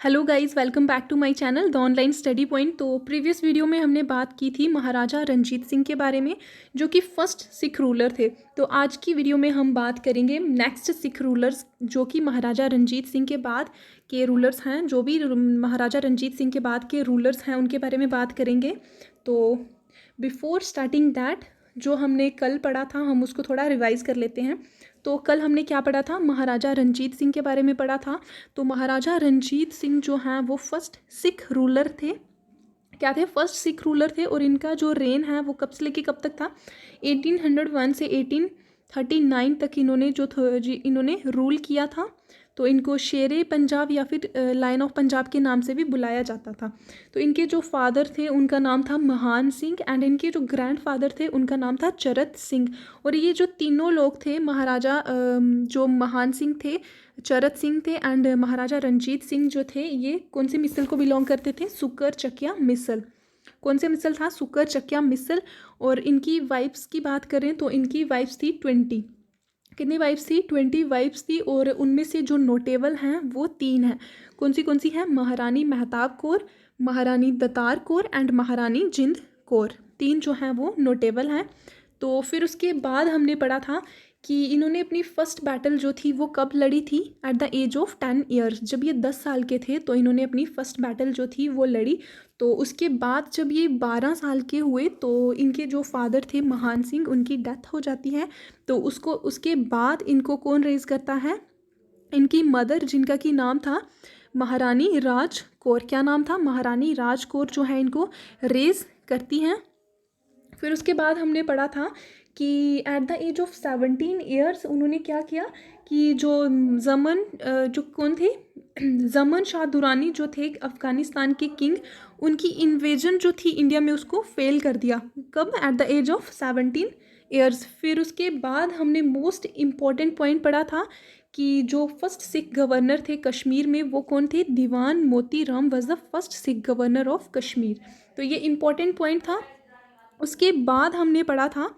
Hello guys, welcome back to my channel the online study point. तो previous video में हमने बात की थी महाराजा रंजीत सिंह के बारे में, जो कि फर्स्ट सिख रूलर थे। तो आज की वीडियो में हम बात करेंगे नेक्स्ट सिख रूलर्स, जो कि महाराजा रंजीत सिंह के बाद के रूलर्स हैं। जो भी महाराजा रंजीत सिंह के बाद के रूलर्स हैं उनके बारे में बात करेंगे। तो बिफोर स्टार्टिंग दैट, जो हमने कल पढ़ा था हम उसको थोड़ा रिवाइज़ कर लेते हैं। तो कल हमने क्या पढ़ा था? महाराजा रंजीत सिंह के बारे में पढ़ा था। तो महाराजा रंजीत सिंह जो हैं वो फर्स्ट सिख रूलर थे। क्या थे? फर्स्ट सिख रूलर थे। और इनका जो रेन है वो कब से लेके कब तक था? 1801 से 1839 तक इन्होंने रूल किया था। तो इनको शेरे पंजाब या फिर लायन ऑफ पंजाब के नाम से भी बुलाया जाता था। तो इनके जो फादर थे उनका नाम था महान सिंह, एंड इनके जो ग्रैंडफादर थे उनका नाम था चरत सिंह। और ये जो तीनों लोग थे, महाराजा जो महान सिंह थे, चरत सिंह थे, एंड महाराजा रंजीत सिंह जो थे, ये कौन से मिसल को बिलोंग करते थे? सुकर चकिया मिसल। कौन से मिसल था? सुकर चकिया मिसल। और इनकी वाइफ्स की बात करें तो इनकी वाइफ्स थी 20। कितनी वाइफ्स थी? 20 वाइफ्स थी। और उनमें से जो नोटेबल हैं वो 3 हैं। कौन सी हैं? महारानी मेहताब कौर, महारानी दतार कौर एंड महारानी जिंद कौर। 3 जो हैं वो नोटेबल हैं। तो फिर उसके बाद हमने पढ़ा था कि इन्होंने अपनी फर्स्ट बैटल जो थी वो कब लड़ी थी? At the age of 10 years. जब ये 10 साल के थे तो इन्होंने अपनी फर्स्ट बैटल जो थी वो लड़ी। तो उसके बाद जब ये 12 साल के हुए तो इनके जो फादर थे महान सिंह, उनकी डेथ हो जाती है। तो उसके बाद इनको कौन रेज करता है? इनकी मदर, जिनका कि नाम था महारानी राज कौर। क्या नाम था? महारानी राज कौर जो है इनको रेज करती हैं। फिर उसके बाद हमने पढ़ा था कि at the age of 17 years उन्होंने क्या किया कि जो जमन जो कौन थे जमन शाह दुरानी जो थे अफ़गानिस्तान के किंग, उनकी इन्वेजन जो थी इंडिया में उसको फेल कर दिया। कब? At the age of 17 years. फिर उसके बाद हमने मोस्ट इम्पॉर्टेंट पॉइंट पढ़ा था कि जो फर्स्ट सिख गवर्नर थे कश्मीर में वो कौन थे? दीवान मोती Ram was the first Sikh governor of Kashmir. तो ये इम्पॉर्टेंट पॉइंट था। उसके बाद हमने पढ़ा था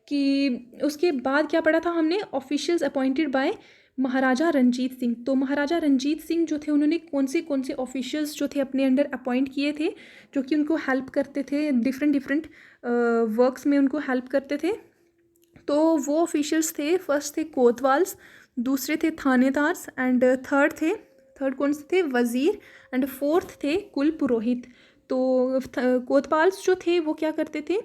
कि उसके बाद क्या पढ़ा था हमने? ऑफिशियल्स अपॉइंटेड बाय महाराजा रंजीत सिंह। तो महाराजा रंजीत सिंह जो थे उन्होंने कौन से ऑफिशियल्स जो थे अपने अंडर अपॉइंट किए थे, जो कि उनको हेल्प करते थे डिफरेंट वर्क्स में, उनको हेल्प करते थे। तो वो ऑफिशियल्स थे, फर्स्ट थे कोतवाल्स, दूसरे थे थानेदार्स, एंड थर्ड कौन से थे? वज़ीर, एंड फोर्थ थे कुल पुरोहित। तो कोतवाल्स जो थे वो क्या करते थे?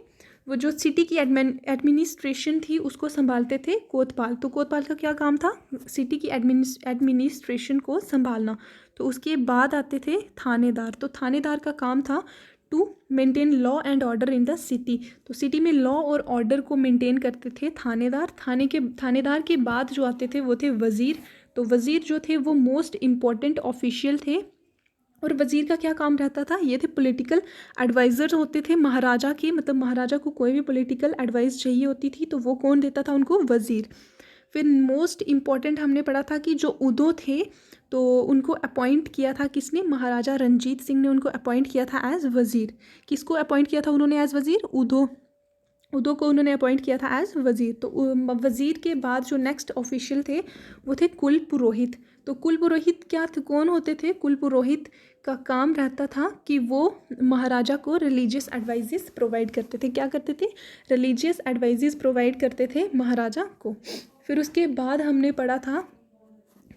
वो जो सिटी की एडमिनिस्ट्रेशन थी उसको संभालते थे कोतवाल। तो कोतवाल का क्या काम था? सिटी की एडमिनिस्ट्रेशन को संभालना। तो उसके बाद आते थे थानेदार। तो थानेदार का काम था to maintain law and order in the city. तो सिटी में लॉ और ऑर्डर को मेंटेन करते थे थानेदार। थानेदार के बाद जो आते थे वो थे वज़ीर। तो वज़ीर जो थे वो मोस्ट इम्पॉर्टेंट ऑफिशियल थे। और वज़ीर का क्या काम रहता था? ये थे पॉलिटिकल एडवाइज़र होते थे महाराजा के, मतलब महाराजा को कोई भी पॉलिटिकल एडवाइस चाहिए होती थी तो वो कौन देता था उनको? वज़ीर। फिर मोस्ट इम्पॉर्टेंट हमने पढ़ा था कि जो उदो थे तो उनको अपॉइंट किया था किसने? महाराजा रंजीत सिंह ने उनको अपॉइंट किया था एज वज़ीर। किसको अपॉइंट किया था उन्होंने एज वज़ीर? उदो को उन्होंने अपॉइंट किया था एज वज़ीर। तो वज़ीर के बाद जो नेक्स्ट ऑफिशियल थे वो थे कुल पुरोहित। तो कुल पुरोहित क्या थे? कौन होते थे? कुल पुरोहित का काम रहता था कि वो महाराजा को रिलीजियस एडवाइजेस प्रोवाइड करते थे। क्या करते थे? रिलीजियस एडवाइजेस प्रोवाइड करते थे महाराजा को। फिर उसके बाद हमने पढ़ा था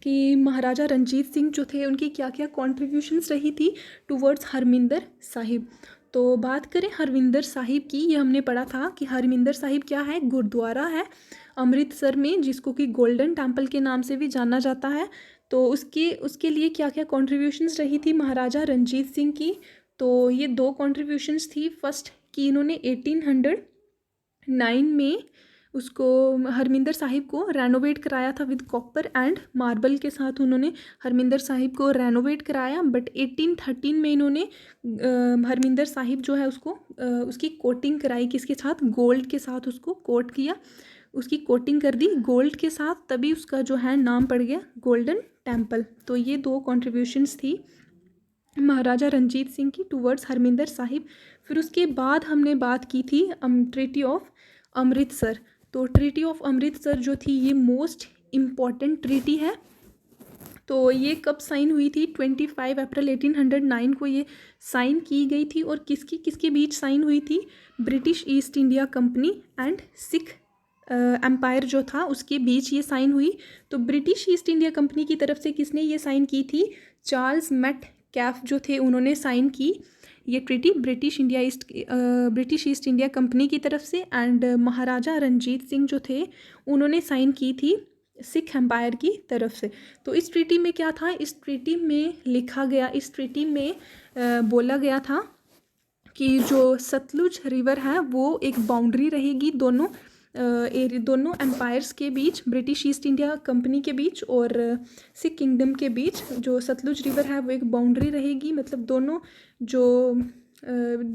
कि महाराजा रंजीत सिंह जो थे उनकी क्या क्या कॉन्ट्रीब्यूशंस रही थी टुवर्ड्स हरमिंदर साहिब। तो बात करें हरमिंदर साहिब की, ये हमने पढ़ा था कि हरमिंदर साहिब क्या है? गुरुद्वारा है अमृतसर में, जिसको कि गोल्डन टेम्पल के नाम से भी जाना जाता है। तो उसके लिए क्या क्या कॉन्ट्रीब्यूशंस रही थी महाराजा रंजीत सिंह की? तो ये 2 कॉन्ट्रीब्यूशंस थी। फर्स्ट कि इन्होंने 1809 में उसको हरमिंदर साहिब को रेनोवेट कराया था विद कॉपर एंड मार्बल के साथ। उन्होंने हरमिंदर साहिब को रेनोवेट कराया। बट 1813 में इन्होंने हरमिंदर साहिब जो है उसको उसकी कोटिंग कराई। किसके साथ? गोल्ड के साथ उसको कोट किया, उसकी कोटिंग कर दी गोल्ड के साथ, तभी उसका जो है नाम पड़ गया गोल्डन टेम्पल। तो ये 2 कॉन्ट्रीब्यूशंस थी महाराजा रंजीत सिंह की टुवर्ड्स हरमिंदर साहिब। फिर उसके बाद हमने बात की थी ट्रीटी ऑफ अमृतसर। तो ट्रीटी ऑफ अमृतसर जो थी ये मोस्ट इम्पॉर्टेंट ट्रीटी है तो ये कब साइन हुई थी? 25 अप्रैल 1809 को ये साइन की गई थी। और किसकी किसके बीच साइन हुई थी? British East India Company and Sikh Empire जो था उसके बीच ये साइन हुई। तो ब्रिटिश ईस्ट इंडिया कंपनी की तरफ से किसने ये साइन की थी? चार्ल्स मेट कैफ जो थे उन्होंने साइन की ये treaty British East India company की तरफ से। एंड महाराजा रंजीत सिंह जो थे उन्होंने साइन की थी सिख एम्पायर की तरफ से। तो इस ट्रीटी में क्या था? इस ट्रीटी में लिखा गया, इस ट्रीटी में बोला गया था कि जो सतलुज रिवर है वो एक बाउंड्री रहेगी दोनों एम्पायर्स के बीच, ब्रिटिश ईस्ट इंडिया कंपनी के बीच और सिख किंगडम के बीच। जो सतलुज रिवर है वो एक बाउंड्री रहेगी, मतलब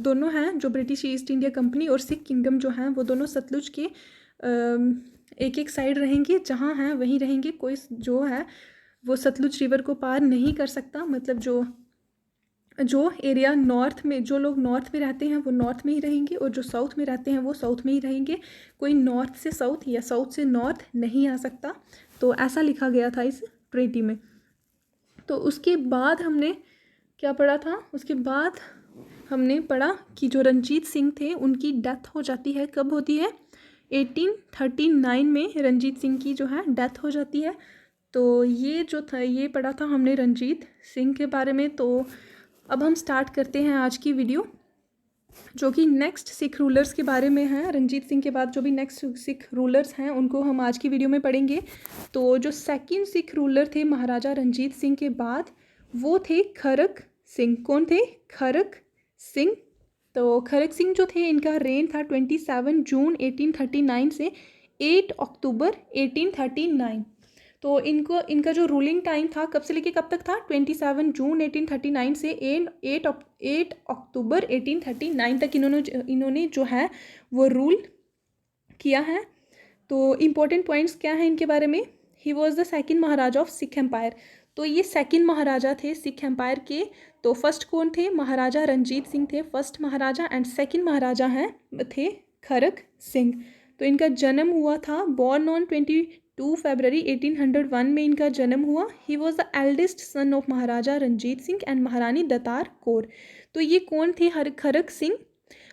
दोनों हैं, जो ब्रिटिश ईस्ट इंडिया कंपनी और सिख किंगडम जो हैं वो दोनों सतलुज के एक एक साइड रहेंगे, जहाँ हैं वहीं रहेंगे। कोई जो है वो सतलुज रिवर को पार नहीं कर सकता। मतलब जो एरिया नॉर्थ में, जो लोग नॉर्थ में रहते हैं वो नॉर्थ में ही रहेंगे और जो साउथ में रहते हैं वो साउथ में ही रहेंगे। कोई नॉर्थ से साउथ या साउथ से नॉर्थ नहीं आ सकता। तो ऐसा लिखा गया था इस ट्रीटी में। तो उसके बाद हमने क्या पढ़ा था? उसके बाद हमने पढ़ा कि जो रंजीत सिंह थे उनकी डेथ हो जाती है। कब होती है? 1839 में रंजीत सिंह की जो है डेथ हो जाती है। तो ये जो था ये पढ़ा था हमने रंजीत सिंह के बारे में। तो अब हम स्टार्ट करते हैं आज की वीडियो, जो कि नेक्स्ट सिख रूलर्स के बारे में है। रंजीत सिंह के बाद जो भी नेक्स्ट सिख रूलर्स हैं उनको हम आज की वीडियो में पढ़ेंगे। तो जो सेकंड सिख रूलर थे महाराजा रंजीत सिंह के बाद वो थे खरक सिंह। कौन थे? खरक सिंह। तो खरक सिंह जो थे इनका रेन था 27 जून 1839 से 8 अक्टूबर 1839। तो इनका जो रूलिंग टाइम था कब से लेके कब तक था? 27 जून 1839 से 8 अक्टूबर 1839 तक इन्होंने जो है वो रूल किया है। तो इम्पोर्टेंट पॉइंट्स क्या हैं इनके बारे में? He was the second Maharaja of Sikh Empire. तो ये सेकंड महाराजा थे सिख एम्पायर के। तो फर्स्ट कौन थे? महाराजा रंजीत सिंह थे फर्स्ट महाराजा, एंड सेकंड महाराजा थे खरक सिंह। तो इनका जन्म हुआ था, बॉर्न ऑन 22 फरवरी 1801 में इनका जन्म हुआ। He was the eldest son of Maharaja Ranjit Singh and Maharani Datar Kaur. तो ये कौन थे? खरक सिंह,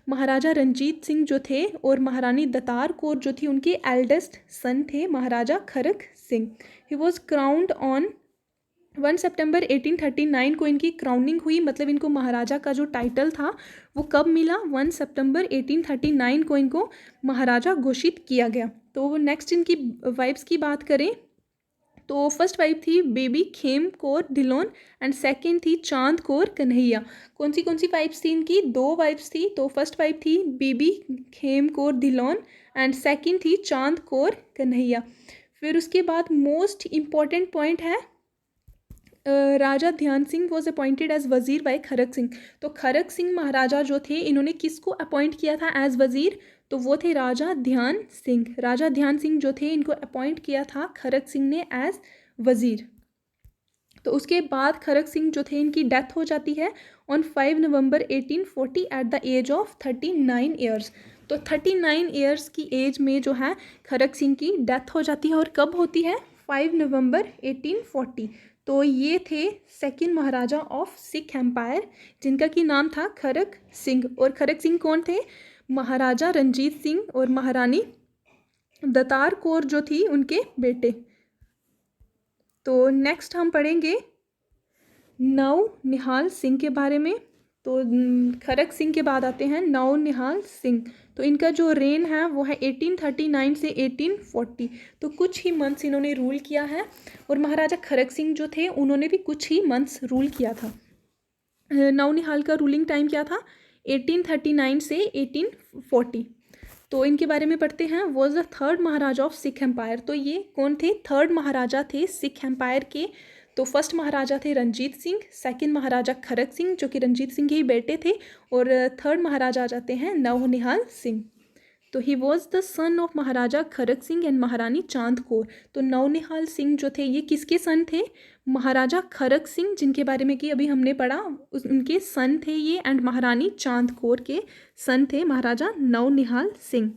महाराजा रंजीत सिंह जो थे और महारानी दतार कौर जो थी उनके एल्डेस्ट सन थे Maharaja Kharak Singh. He was crowned on 1 सितंबर 1839 को इनकी क्राउनिंग हुई। मतलब इनको महाराजा का जो टाइटल था वो कब मिला? 1 सितंबर 1839 को इनको महाराजा घोषित किया गया। तो नेक्स्ट इनकी वाइफ्स की बात करें तो फर्स्ट वाइफ थी baby Khem Kaur Dhillon and second थी चांद कौर कन्हैया। कौन सी वाइफ्स थी इनकी? 2 वाइफ्स थी। तो फर्स्ट वाइफ थी baby Khem Kaur Dhillon and second थी चांद कौर कन्हैया। फिर उसके बाद मोस्ट इम्पॉर्टेंट पॉइंट है राजा ध्यान सिंह वॉज अपॉइंटेड एज वजीर बाय खरक सिंह। तो खरक सिंह महाराजा जो थे इन्होंने किसको अपॉइंट किया था एज वजीर? तो वो थे राजा ध्यान सिंह। राजा ध्यान सिंह जो थे इनको अपॉइंट किया था खरक सिंह ने एज वजीर। तो उसके बाद खरक सिंह जो थे इनकी डेथ हो जाती है on 5 November 1840 at the age of 39 years. तो 39 ईयर्स की एज में जो है खरक सिंह की डेथ हो जाती है। और कब होती है? 5 नवंबर 1840। तो ये थे second Maharaja of Sikh Empire जिनका की नाम था खरक सिंह। और खरक सिंह कौन थे? महाराजा रंजीत सिंह और महारानी दतार कौर जो थी उनके बेटे। तो नेक्स्ट हम पढ़ेंगे नव निहाल सिंह के बारे में। तो खरक सिंह के बाद आते हैं नव निहाल सिंह। तो इनका जो रेन है वो है 1839 से 1840। तो कुछ ही मंथ्स इन्होंने रूल किया है। और महाराजा खरक सिंह जो थे उन्होंने भी कुछ ही मंथ्स रूल किया था। नव निहाल का रूलिंग टाइम क्या था? 1839 से 1840। तो इनके बारे में पढ़ते हैं। Was the third Maharaja of Sikh Empire. तो ये कौन थे? थर्ड महाराजा थे सिख एम्पायर के। तो फर्स्ट महाराजा थे रंजीत सिंह, सेकंड महाराजा खरक सिंह जो कि रंजीत सिंह के ही बेटे थे, और थर्ड महाराजा आ जाते हैं नवनिहाल सिंह। तो ही was the son of Maharaja Kharak Singh and महारानी चांद कौर। तो नवनिहाल सिंह जो थे ये किसके सन थे? महाराजा खरक सिंह जिनके बारे में कि अभी हमने पढ़ा उनके सन थे ये, एंड महारानी चांद कौर के सन थे महाराजा नवनिहाल सिंह।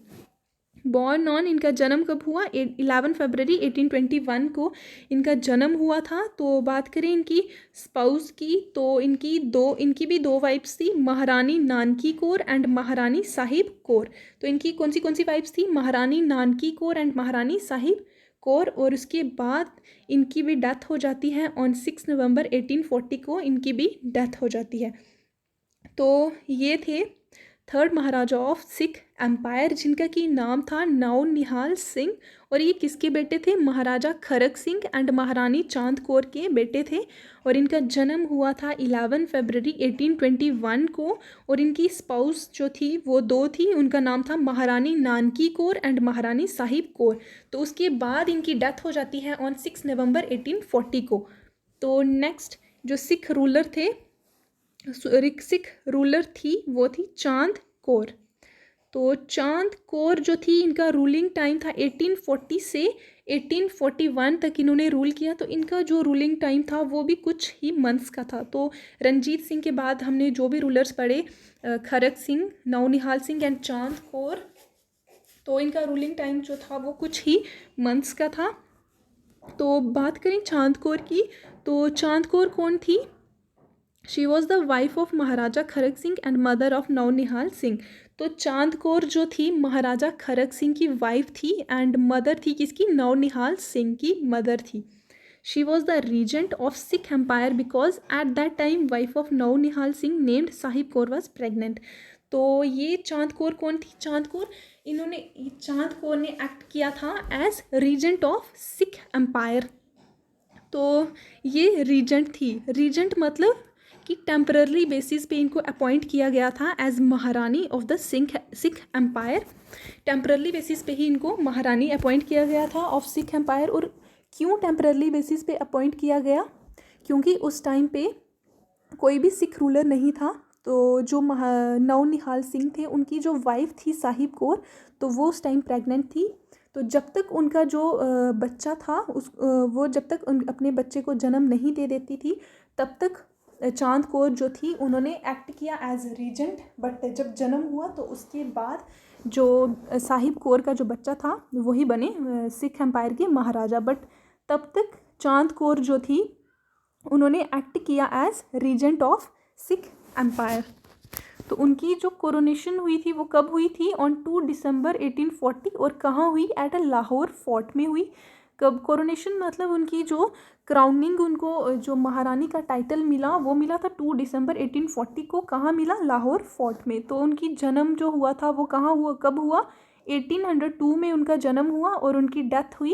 बॉर्न ऑन, इनका जन्म कब हुआ? 11 फरवरी 1821 को इनका जन्म हुआ था। तो बात करें इनकी स्पाउस की, तो इनकी भी दो वाइफ्स थी, महारानी नानकी कौर एंड महारानी साहिब कौर। तो इनकी कौन सी वाइफ्स थी? महारानी नानकी कौर एंड महारानी साहिब कौर। और उसके बाद इनकी भी डेथ हो जाती है ऑन 6 नवंबर 1840 को इनकी भी डेथ हो जाती है। तो ये थे third Maharaja of Sikh Empire, जिनका की नाम था नौनिहाल सिंह। और ये किसके बेटे थे? महाराजा खरक सिंह एंड महारानी चांद कौर के बेटे थे। और इनका जन्म हुआ था 11 फरवरी 1821 को। और इनकी स्पाउस जो थी वो दो थी, उनका नाम था महारानी नानकी कौर एंड महारानी साहिब कौर। तो उसके बाद इनकी डेथ हो जाती है ऑन 6 नवंबर 1840 को। तो नेक्स्ट जो सिख रूलर थी वो थी चांद कौर। तो चांद कौर जो थी, इनका रूलिंग टाइम था 1840 से 1841 तक इन्होंने रूल किया। तो इनका जो रूलिंग टाइम था वो भी कुछ ही मंथ्स का था। तो रंजीत सिंह के बाद हमने जो भी रूलर्स पढ़े, खरक सिंह, नौनिहाल सिंह एंड चांद कौर, तो इनका रूलिंग टाइम जो था वो कुछ ही मंथ्स का था। तो बात करें चांद कौर की, तो चांद कौर कौन थी? She was the wife of Maharaja Kharak Singh and mother of Naunihal Singh. तो चांद कौर जो थी महाराजा खरक सिंह की वाइफ थी एंड मदर थी किसकी? नौनिहाल सिंह की मदर थी। She was the regent of Sikh empire because at that time wife of Naunihal Singh named Sahib Kaur was pregnant. तो ये चांद कौर कौन थी? चांद कौर ने एक्ट किया था as regent of Sikh Empire. तो ये रीजेंट थी। रीजेंट मतलब कि टेम्पररी बेसिस पे इनको अपॉइंट किया गया था as Maharani of the Sikh Empire. Temporary basis पे ही इनको महारानी अपॉइंट किया गया था ऑफ सिख एम्पायर। और क्यों टेम्पररी बेसिस पे अपॉइंट किया गया? क्योंकि उस टाइम पे कोई भी सिख रूलर नहीं था। तो जो नौनिहाल सिंह थे, उनकी जो वाइफ थी साहिब कौर, तो वो उस टाइम प्रेग्नेंट थी। तो जब तक उनका जो बच्चा था वो जब तक अपने बच्चे को जन्म नहीं दे देती थी, तब तक चांद कौर जो थी उन्होंने एक्ट किया एज रीजेंट। बट जब जन्म हुआ तो उसके बाद जो साहिब कौर का जो बच्चा था वही बने सिख एम्पायर के महाराजा। बट तब तक चांद कौर जो थी उन्होंने एक्ट किया as regent of Sikh Empire. तो उनकी जो कोरोनेशन हुई थी वो कब हुई थी? ऑन 2 दिसंबर 1840। और कहाँ हुई? एट अ लाहौर फोर्ट में हुई। कब कोरोनेशन मतलब उनकी जो क्राउनिंग, उनको जो महारानी का टाइटल मिला वो मिला था 2 दिसंबर 1840 को। कहाँ मिला? लाहौर फोर्ट में। तो उनकी जन्म जो हुआ था वो कहाँ हुआ, कब हुआ? 1802 में उनका जन्म हुआ। और उनकी डेथ हुई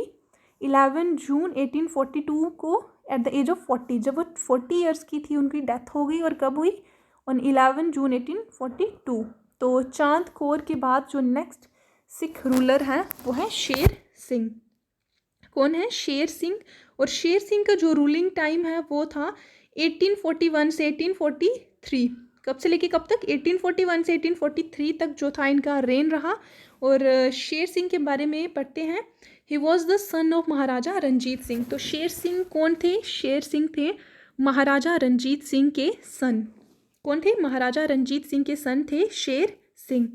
11 जून 1842 को एट द एज ऑफ 40। जब वो 40 ईयर्स की थी उनकी डेथ हो गई। और कब हुई? ऑन 11 जून 1842। तो चांद कौर के बाद जो नेक्स्ट सिख रूलर है वो है शेर सिंह। कौन है? शेर सिंह। और शेर सिंह का जो रूलिंग टाइम है वो था 1841 से 1843। कब से लेके कब तक? 1841 से 1843 तक जो था इनका रेन रहा। और शेर सिंह के बारे में पढ़ते हैं। He was the son of Maharaja Ranjit Singh. तो शेर सिंह कौन थे? शेर सिंह थे महाराजा रंजीत सिंह के सन। कौन थे? महाराजा रंजीत सिंह के सन थे Sher Singh.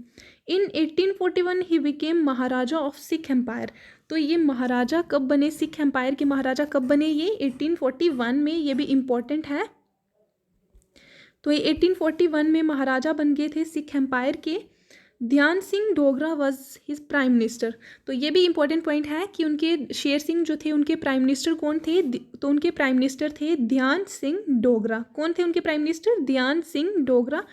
In 1841 he became Maharaja of Sikh Empire. तो ये महाराजा कब बने? सिख एम्पायर के महाराजा कब बने? ये 1841 में। ये भी इम्पोर्टेंट है। तो ये 1841 में महाराजा बन गए थे सिख एम्पायर के। ध्यान Singh Dogra was his prime minister. तो ये भी इम्पोर्टेंट पॉइंट है कि उनके शेर सिंह जो थे उनके प्राइम मिनिस्टर कौन थे? तो उनके प्राइम मिनिस्टर थे ध्यान सिंह डोगरा। कौन थे उनके प्राइम मिनिस्टर? ध्यान सिंह डोगरा।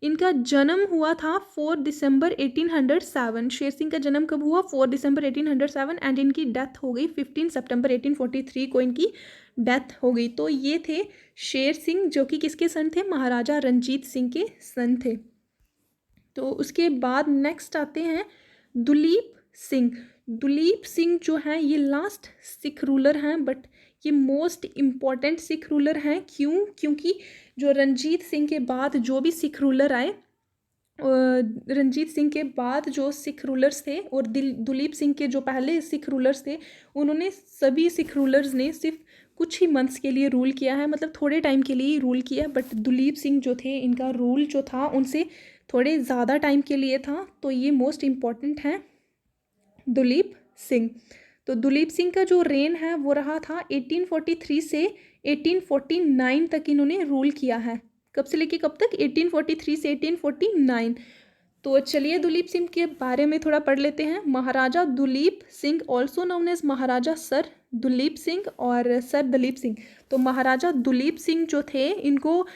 इनका जन्म हुआ था 4 दिसंबर 1807। शेर सिंह का जन्म कब हुआ? 4 दिसंबर 1807। एंड इनकी डेथ हो गई 15 सितंबर 1843 को इनकी डेथ हो गई। तो ये थे शेर सिंह, जो कि किसके सन थे? महाराजा रंजीत सिंह के सन थे। तो उसके बाद नेक्स्ट आते हैं दुलीप सिंह। दुलीप सिंह जो हैं ये लास्ट सिख रूलर हैं, बट ये मोस्ट इम्पॉर्टेंट सिख रूलर हैं। क्यों? क्योंकि जो रंजीत सिंह के बाद जो भी सिख रूलर आए, रंजीत सिंह के बाद जो सिख रूलर्स थे और दुलीप सिंह के जो पहले सिख रूलर्स थे, उन्होंने सभी सिख रूलर्स ने सिर्फ कुछ ही मंथ्स के लिए रूल किया है, मतलब थोड़े टाइम के लिए ही रूल किया। बट दुलीप सिंह जो थे इनका रूल जो था उनसे थोड़े ज़्यादा टाइम के लिए था। तो ये मोस्ट इम्पॉर्टेंट है। दुलीप सिंह। तो दुलीप सिंह का जो रेन है वो रहा था 1843 से 1849 तक इन्होंने रूल किया है। कब से लेके कब तक? 1843 से 1849। तो चलिए दुलीप सिंह के बारे में थोड़ा पढ़ लेते हैं। Maharaja Duleep Singh also known as Maharaja Sir Duleep Singh और सर दलीप सिंह। तो महाराजा दुलीप सिंह जो थे इनको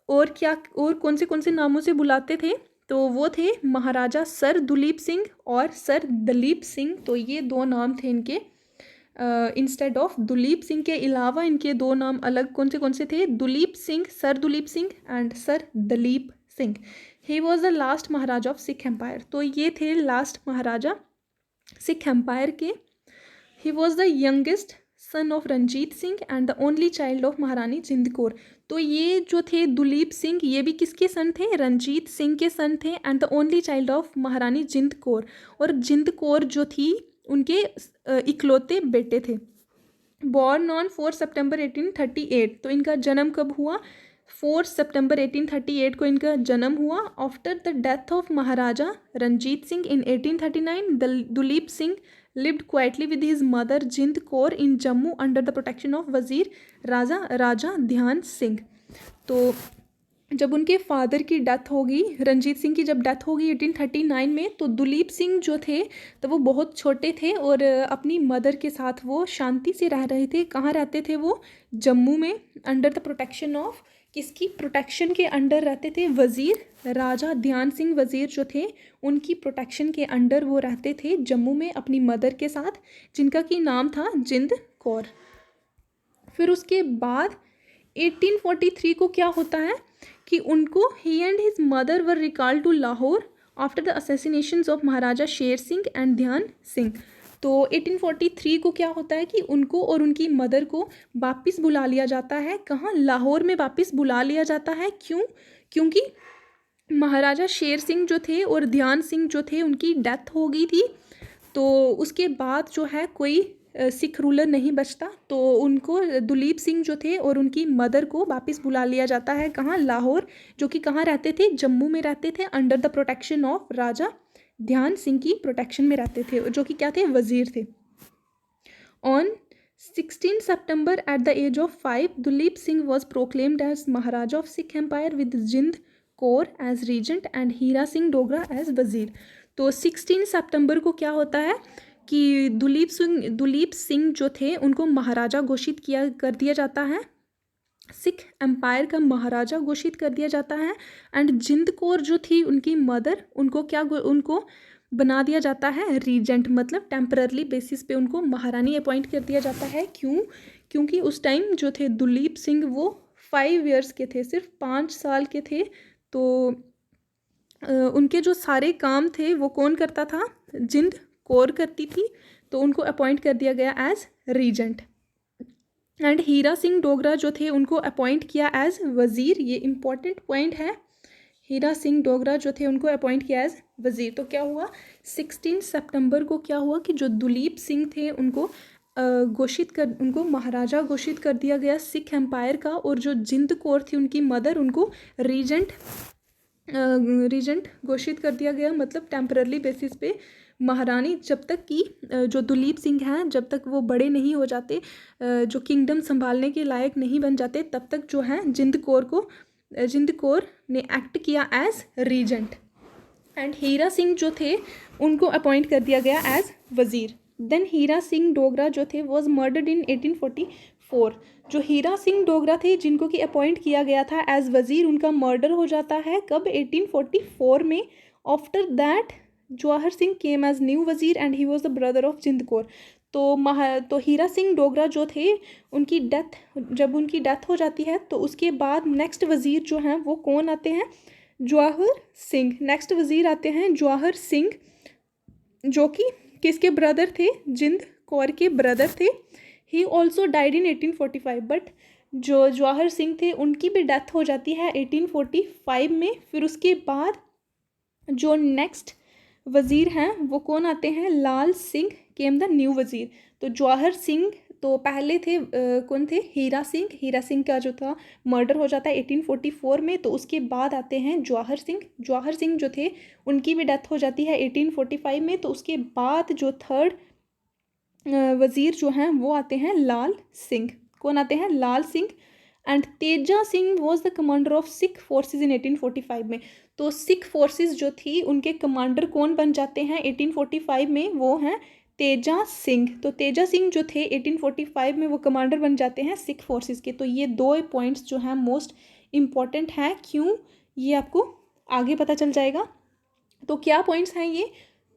और क्या और कौन से नामों से बुलाते थे? तो वो थे महाराजा सर दुलीप सिंह और सर दलीप सिंह। तो ये दो नाम थे इनके। इंस्टेड ऑफ दुलीप सिंह के अलावा इनके दो नाम अलग कौन से थे? Duleep Singh, Sir Duleep Singh and Sir Dalip Singh. He was the last Maharaja of Sikh Empire. तो ये थे लास्ट महाराजा सिख एम्पायर के। He was the youngest son of Ranjit Singh and the only child of Maharani Jind Kaur. तो ये जो थे दुलीप सिंह, ये भी किसके सन थे? रंजीत सिंह के सन थे and the only child of Maharani Jind Kaur. और जिंद कौर जो थी उनके इकलौते बेटे थे। बॉर्न ऑन 4 सितंबर 1838। तो इनका जन्म कब हुआ? 4 सितंबर 1838 को इनका जन्म हुआ। After the death of Maharaja Ranjit Singh in 1839 Duleep Singh lived quietly with his mother Jind Kaur in Jammu under the protection of वजीर राजा ध्यान सिंह। तो जब उनके फादर की डेथ होगी, रंजीत सिंह की जब डेथ होगी 1839 में, तो दुलीप सिंह जो थे तो वो बहुत छोटे थे और अपनी मदर के साथ वो शांति से रह रहे थे। कहाँ रहते थे वो? जम्मू में, अंडर द प्रोटेक्शन ऑफ, किसकी प्रोटेक्शन के अंडर रहते थे? वज़ीर राजा ध्यान सिंह वज़ीर जो थे उनकी प्रोटेक्शन के अंडर वो रहते थे जम्मू में अपनी मदर के साथ, जिनका कि नाम था जिंद कौर। फिर उसके बाद 1843 को क्या होता है कि उनको he and his mother were recalled to Lahore after the assassinations of Maharaja Sher Singh and ध्यान सिंह। तो 1843 को क्या होता है कि उनको और उनकी मदर को वापस बुला लिया जाता है। कहाँ? लाहौर में वापस बुला लिया जाता है। क्यों? क्योंकि महाराजा शेर सिंह जो थे और ध्यान सिंह जो थे उनकी डेथ हो गई थी। तो उसके बाद जो है कोई सिख रूलर नहीं बचता, तो उनको दुलीप सिंह जो थे और उनकी मदर को वापस बुला लिया जाता है। कहाँ? लाहौर, जो कि कहाँ रहते थे? जम्मू में रहते थे, अंडर द प्रोटेक्शन ऑफ राजा ध्यान सिंह की प्रोटेक्शन में रहते थे, जो कि क्या थे? वजीर थे। ऑन 16 सितंबर at the age of 5 Duleep Singh was proclaimed as Maharaja of Sikh empire with Jind Kaur as regent and Hira Singh Dogra as वजीर। तो 16 सितंबर को क्या होता है कि दुलीप सिंह जो थे उनको महाराजा घोषित कर दिया जाता है, सिख एम्पायर का महाराजा घोषित कर दिया जाता है। एंड जिंद कौर जो थी उनकी मदर, उनको बना दिया जाता है रीजेंट, मतलब टेम्पररी बेसिस पे उनको महारानी अपॉइंट कर दिया जाता है। क्यों? क्योंकि उस टाइम जो थे दुलीप सिंह वो 5 इयर्स के थे, सिर्फ 5 साल के थे। तो उनके जो सारे काम थे वो कौन करता था? जिंद कौर करती थी। तो उनको अपॉइंट कर दिया गया as regent. And Hira Singh Dogra जो थे उनको अपॉइंट किया एज वज़ीर। ये इंपॉर्टेंट पॉइंट है। हीरा सिंह डोगरा जो थे उनको अपॉइंट किया एज वज़ीर। तो क्या हुआ 16 सितंबर को? क्या हुआ कि जो दुलीप सिंह थे उनको उनको महाराजा घोषित कर दिया गया सिख एम्पायर का, और जो जिंद कौर थी उनकी मदर, उनको रीजेंट घोषित कर दिया गया, मतलब टेम्पररी बेसिस पे महारानी। जब तक कि जो दुलीप सिंह हैं जब तक वो बड़े नहीं हो जाते, जो किंगडम संभालने के लायक नहीं बन जाते, तब तक जो है जिंद कौर ने एक्ट किया as regent. And Hira Singh जो थे उनको अपॉइंट कर दिया गया एज वज़ीर। देन हीरा सिंह डोगरा जो थे वॉज मर्डर्ड इन 1844। जो हीरा सिंह डोगरा थे जिनको कि अपॉइंट किया गया था एज वज़ीर, उनका मर्डर हो जाता है कब? 1844 में। After that Jawahar Singh came as new वज़ीर and he was the brother of Jind Kaur. तो हीरा सिंह डोगरा जो थे जब उनकी डेथ हो जाती है तो उसके बाद नेक्स्ट वज़ीर जो हैं वो कौन आते हैं? जवाहर सिंह। नेक्स्ट वज़ीर आते हैं जवाहर सिंह, जो कि किसके ब्रदर थे? जिंद कौर के ब्रदर थे। He also died in 1845, but जो जवाहर सिंह थे उनकी भी डेथ हो जाती है 1845 में। फिर उसके बाद जो नेक्स्ट वज़ीर हैं वो कौन आते हैं? Lal Singh came the new वज़ीर। तो जवाहर सिंह तो पहले थे कौन थे, हीरा सिंह। हीरा सिंह का जो था मर्डर हो जाता है 1844 में। तो उसके बाद आते हैं जवाहर सिंह। जवाहर सिंह जो थे उनकी भी डेथ हो जाती है 1845 में। तो उसके बाद जो थर्ड वज़ीर जो हैं वो आते हैं लाल सिंह। कौन आते हैं, Lal Singh. And Teja Singh was the commander of Sikh forces in 1845 में। तो सिख फोर्सेज जो थी उनके कमांडर कौन बन जाते हैं 1845 में, वो हैं तेजा सिंह। तो तेजा सिंह जो थे 1845 में वो कमांडर बन जाते हैं सिख फोर्सेज के। तो ये दो पॉइंट्स जो हैं मोस्ट इम्पॉर्टेंट हैं। क्यों, ये आपको आगे पता चल जाएगा। तो क्या पॉइंट्स हैं ये,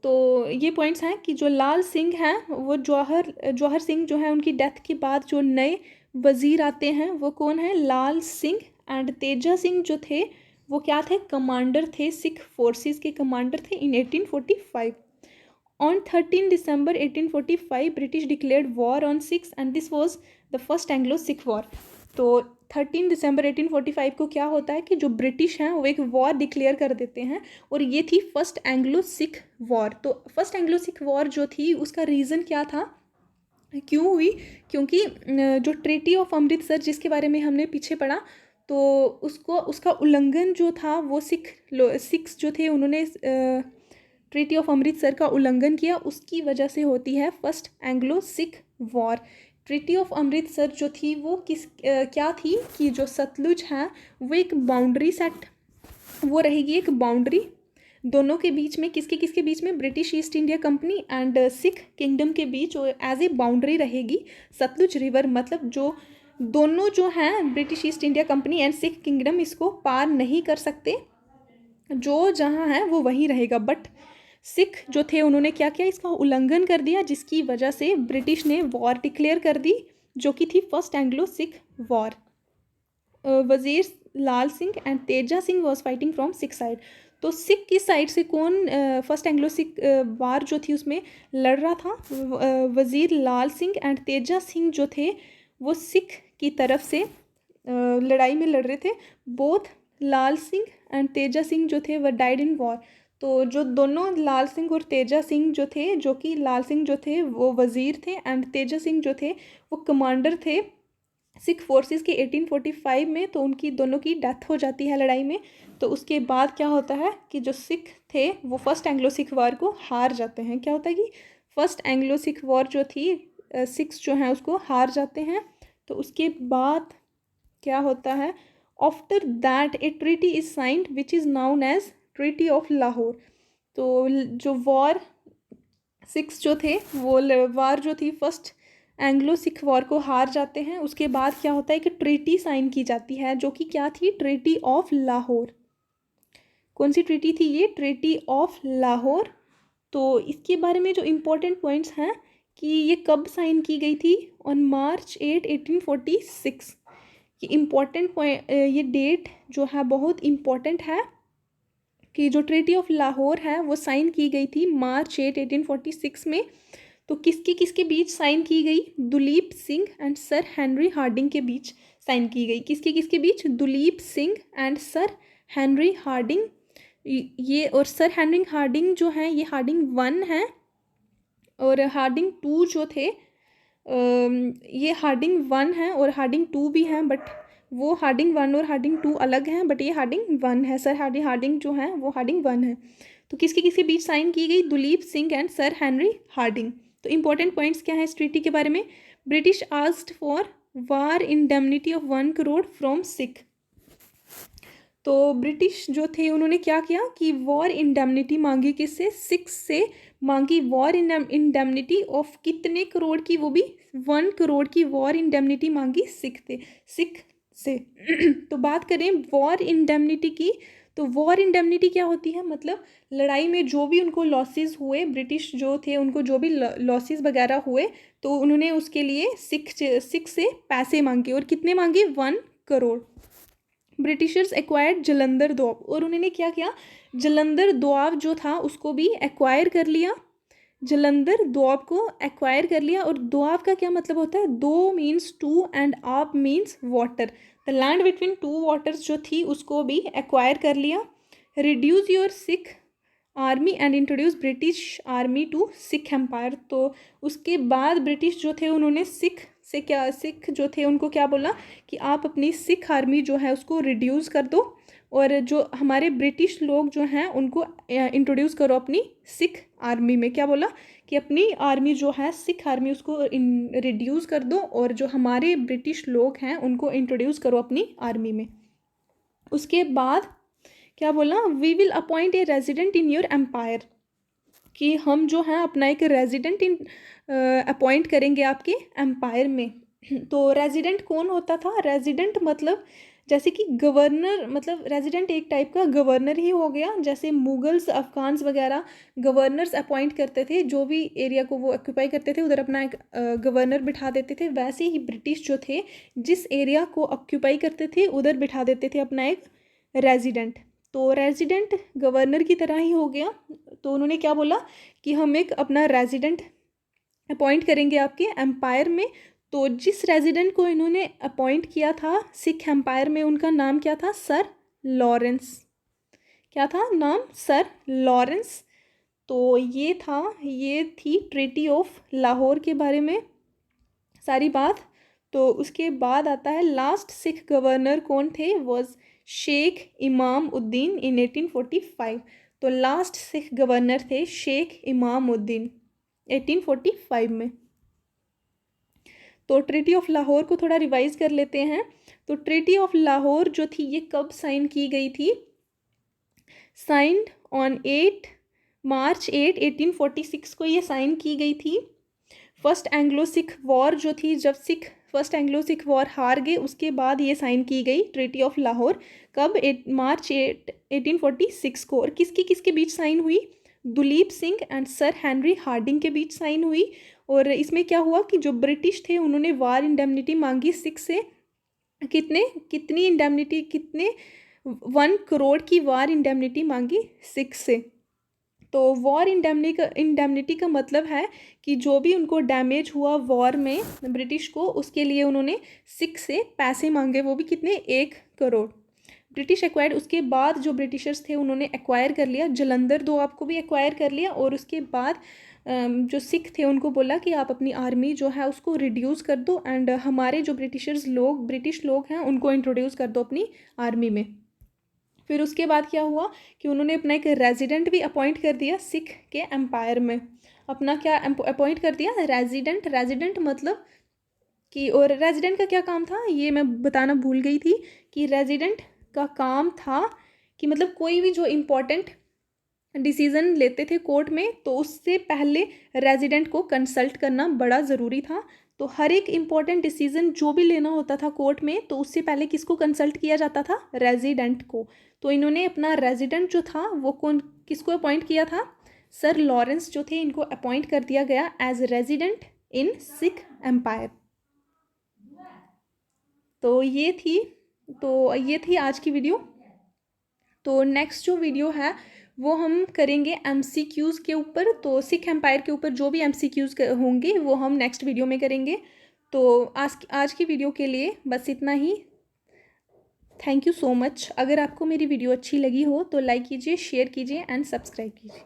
तो ये पॉइंट्स हैं कि जो लाल सिंह हैं वो जवाहर सिंह जो है उनकी डेथ के बाद जो नए वज़ीर आते हैं वो कौन है, लाल सिंह। एंड तेजा सिंह जो थे वो क्या थे, कमांडर थे, सिख फोर्सेस के कमांडर थे इन 1845। On 13 December 1845 British declared war on Sikhs and this was the first Anglo Sikh war. तो 13 दिसंबर 1845 को क्या होता है कि जो ब्रिटिश हैं वो एक वॉर डिक्लेयर कर देते हैं और ये थी फर्स्ट एंग्लो सिख वॉर। तो फर्स्ट एंग्लो सिख वॉर जो थी उसका रीज़न क्या था, क्यों हुई, क्योंकि जो ट्रीटी ऑफ अमृतसर जिसके बारे में हमने पीछे पढ़ा, तो उसका उल्लंघन जो था वो सिख्स जो थे उन्होंने ट्रीटी ऑफ अमृतसर का उल्लंघन किया, उसकी वजह से होती है first Anglo Sikh war. Treaty of Amritsar जो थी वो क्या थी कि जो सतलुज है वो एक बाउंड्री सेट, वो रहेगी एक बाउंड्री दोनों के बीच में, किसके बीच में, British East India Company and Sikh kingdom के बीच एज ए बाउंड्री रहेगी सतलुज रिवर। मतलब जो दोनों जो हैं British East India Company and Sikh kingdom इसको पार नहीं कर सकते, जो जहाँ है वो वहीं रहेगा। बट सिख जो थे उन्होंने क्या किया, इसका उल्लंघन कर दिया, जिसकी वजह से ब्रिटिश ने वॉर डिक्लेयर कर दी जो कि थी फर्स्ट एंग्लो सिख वॉर। वजीर Lal Singh and Teja Singh was fighting from Sikh side. तो सिख की साइड से कौन फर्स्ट एंग्लो सिख वार जो थी उसमें लड़ रहा था, वजीर लाल सिंह एंड तेजा सिंह जो थे वो सिख की तरफ से लड़ाई में लड़ रहे थे। Both Lal Singh and Teja Singh जो थे वह डाइड इन वॉर। तो जो दोनों लाल सिंह और तेजा सिंह जो थे, जो कि लाल सिंह जो थे वो वज़ीर थे एंड तेजा सिंह जो थे वो कमांडर थे सिख फोर्सेस के 1845 में। तो उनकी दोनों की डेथ हो जाती है लड़ाई में। तो उसके बाद क्या होता है कि जो सिख थे वो फर्स्ट एंग्लो सिख वॉर को हार जाते हैं। क्या होता है कि फर्स्ट एंग्लो सिख वॉर जो थी सिख्स जो हैं उसको हार जाते हैं। तो उसके बाद क्या होता है, after that a treaty is signed which is known as treaty of Lahore. तो जो वॉर सिख्स जो थे वो वार जो थी फर्स्ट एंग्लो सिख वॉर को हार जाते हैं। उसके बाद क्या होता है कि ट्रीटी साइन की जाती है जो कि क्या थी, ट्रीटी ऑफ लाहौर। कौन सी ट्रीटी थी ये, ट्रीटी ऑफ लाहौर। तो इसके बारे में जो इम्पोर्टेंट पॉइंट्स हैं कि ये कब साइन की गई थी, ऑन March 8, 1846। ये इम्पोर्टेंट पॉइंट, ये डेट जो है बहुत इम्पोर्टेंट है कि जो ट्रीटी ऑफ लाहौर है वो साइन की गई थी March 8, 1846 में। तो किसके बीच साइन की गई, Duleep Singh and Sir Henry Hardinge के बीच साइन की गई। किसके बीच, Duleep Singh and Sir Henry Hardinge. ये और सर हेनरी हार्डिंग जो हैं ये हार्डिंग 1 है और हार्डिंग 2 जो थे ये हार्डिंग 1 है और हार्डिंग 2 भी हैं, बट वो हार्डिंग 1 और हार्डिंग 2 अलग हैं, बट ये हार्डिंग 1 है। सर हार्डिंग जो है वो हार्डिंग 1 है। तो किसके बीच साइन की गई, Duleep Singh and Sir Henry Hardinge. तो इंपॉर्टेंट पॉइंट्स क्या है इस ट्रीटी के बारे में, British asked for war indemnity of 1 crore from Sikh. तो ब्रिटिश जो थे उन्होंने क्या किया कि वॉर इंडेमनिटी मांगी, किससे, सिक्स से मांगी वॉर इंडेमनिटी ऑफ कितने करोड़ की, वो भी 1 करोड़ की वॉर इंडेमनिटी मांगी सिख से। तो बात करें वॉर इंडेमनिटी की, तो वॉर इंडेमनिटी क्या होती है, मतलब लड़ाई में जो भी उनको लॉसेस हुए, ब्रिटिश जो थे उनको जो भी लॉसेस वगैरह हुए तो उन्होंने उसके लिए सिख से पैसे मांगे और कितने मांगे, 1 करोड़। ब्रिटिशर्स एक्वायर्ड जलंधर दोआब, और उन्होंने क्या किया, जलंधर दोआब जो था उसको भी एक्वायर कर लिया, जलंधर दोआब को एक्वायर कर लिया। और दोआब का क्या मतलब होता है, दो मीन्स 2 एंड आब means water. The land between 2 waters जो थी उसको भी एक्वायर कर लिया। Reduce your Sikh army and introduce British army to Sikh Empire. तो उसके बाद ब्रिटिश जो थे उन्होंने सिख से क्या, सिख जो थे उनको क्या बोला कि आप अपनी सिख आर्मी जो है उसको रिड्यूस कर दो, और जो हमारे ब्रिटिश लोग जो हैं उनको इंट्रोड्यूस करो अपनी सिख आर्मी में। क्या बोला कि अपनी आर्मी जो है सिख आर्मी उसको रिड्यूस कर दो, और जो हमारे ब्रिटिश लोग हैं उनको इंट्रोड्यूस करो अपनी आर्मी में। उसके बाद क्या बोला, we will appoint a resident in your empire, कि हम जो हैं अपना एक रेजिडेंट अपॉइंट करेंगे आपके एम्पायर में। तो रेजिडेंट कौन होता था? रेजिडेंट मतलब जैसे कि गवर्नर, मतलब रेजिडेंट एक टाइप का गवर्नर ही हो गया। जैसे मुगल्स, अफगान्स वगैरह गवर्नर्स अपॉइंट करते थे, जो भी एरिया को वो ऑक्यूपाई करते थे उधर अपना एक गवर्नर बिठा देते थे। वैसे ही ब्रिटिश जो थे जिस एरिया को ऑक्यूपाई करते थे उधर बिठा देते थे अपना एक रेजिडेंट। तो रेजिडेंट गवर्नर की तरह ही हो गया। तो उन्होंने क्या बोला कि हम एक अपना रेजिडेंट अपॉइंट करेंगे आपके एम्पायर में। तो जिस रेजिडेंट को इन्होंने अपॉइंट किया था सिख एम्पायर में, उनका नाम क्या था? Sir Lawrence. क्या था नाम? Sir Lawrence. तो ये थी ट्रीटी ऑफ लाहौर के बारे में सारी बात। तो उसके बाद आता है लास्ट सिख गवर्नर कौन थे? वॉज शेख इमाम उद्दीन इन 1845। तो लास्ट सिख गवर्नर थे शेख इमाम उद्दीन 1845 में। तो ट्रीटी ऑफ लाहौर को थोड़ा रिवाइज कर लेते हैं। तो ट्रीटी ऑफ लाहौर जो थी ये कब साइन की गई थी? साइंड ऑन 8 मार्च 8 1846 को ये साइन की गई थी। फर्स्ट एंग्लो सिख वॉर जो थी, जब Sikh first Anglo Sikh war हार गए उसके बाद ये साइन की गई ट्रीटी ऑफ लाहौर। कब? मार्च 8 1846 को। और किसके किसके बीच साइन हुई? Duleep Singh and Sir Henry Hardinge के बीच साइन हुई। और इसमें क्या हुआ कि जो ब्रिटिश थे उन्होंने वार इंडेमनिटी मांगी सिख से। कितनी इंडेमनिटी? 1 करोड़ की वार इंडेमनिटी मांगी सिख से। तो वॉर इंडेमनिटी का मतलब है कि जो भी उनको डैमेज हुआ वॉर में ब्रिटिश को, उसके लिए उन्होंने सिख से पैसे मांगे, वो भी कितने? 1 करोड़। British acquired. उसके बाद जो ब्रिटिशर्स थे उन्होंने एक्वायर कर लिया जलंधर दोआब को भी एक्वायर कर लिया। और उसके बाद जो सिख थे उनको बोला कि आप अपनी आर्मी जो है उसको रिड्यूस कर दो, एंड हमारे जो ब्रिटिश लोग हैं उनको इंट्रोड्यूस कर दो अपनी आर्मी में। फिर उसके बाद क्या हुआ कि उन्होंने अपना एक रेजिडेंट भी अपॉइंट कर दिया सिख के एम्पायर में। अपना क्या अपॉइंट कर दिया? रेजिडेंट मतलब कि, और रेजिडेंट का क्या काम था ये मैं बताना भूल गई थी, कि रेजिडेंट का काम था कि मतलब कोई भी जो इम्पोर्टेंट डिसीज़न लेते थे कोर्ट में तो उससे पहले रेजिडेंट को कंसल्ट करना बड़ा ज़रूरी था। तो हर एक इम्पॉर्टेंट डिसीज़न जो भी लेना होता था कोर्ट में तो उससे पहले किसको कंसल्ट किया जाता था? रेजिडेंट को। तो इन्होंने अपना रेजिडेंट जो था वो किसको अपॉइंट किया था? सर लॉरेंस जो थे इनको अपॉइंट कर दिया गया as resident in Sikh Empire. तो ये थी आज की वीडियो। तो नेक्स्ट जो वीडियो है वो हम करेंगे MCQs के ऊपर। तो सिख एम्पायर के ऊपर जो भी MCQs होंगे वो हम नेक्स्ट वीडियो में करेंगे। तो आज की वीडियो के लिए बस इतना ही। Thank you so much. अगर आपको मेरी वीडियो अच्छी लगी हो तो लाइक कीजिए, शेयर कीजिए एंड सब्सक्राइब कीजिए।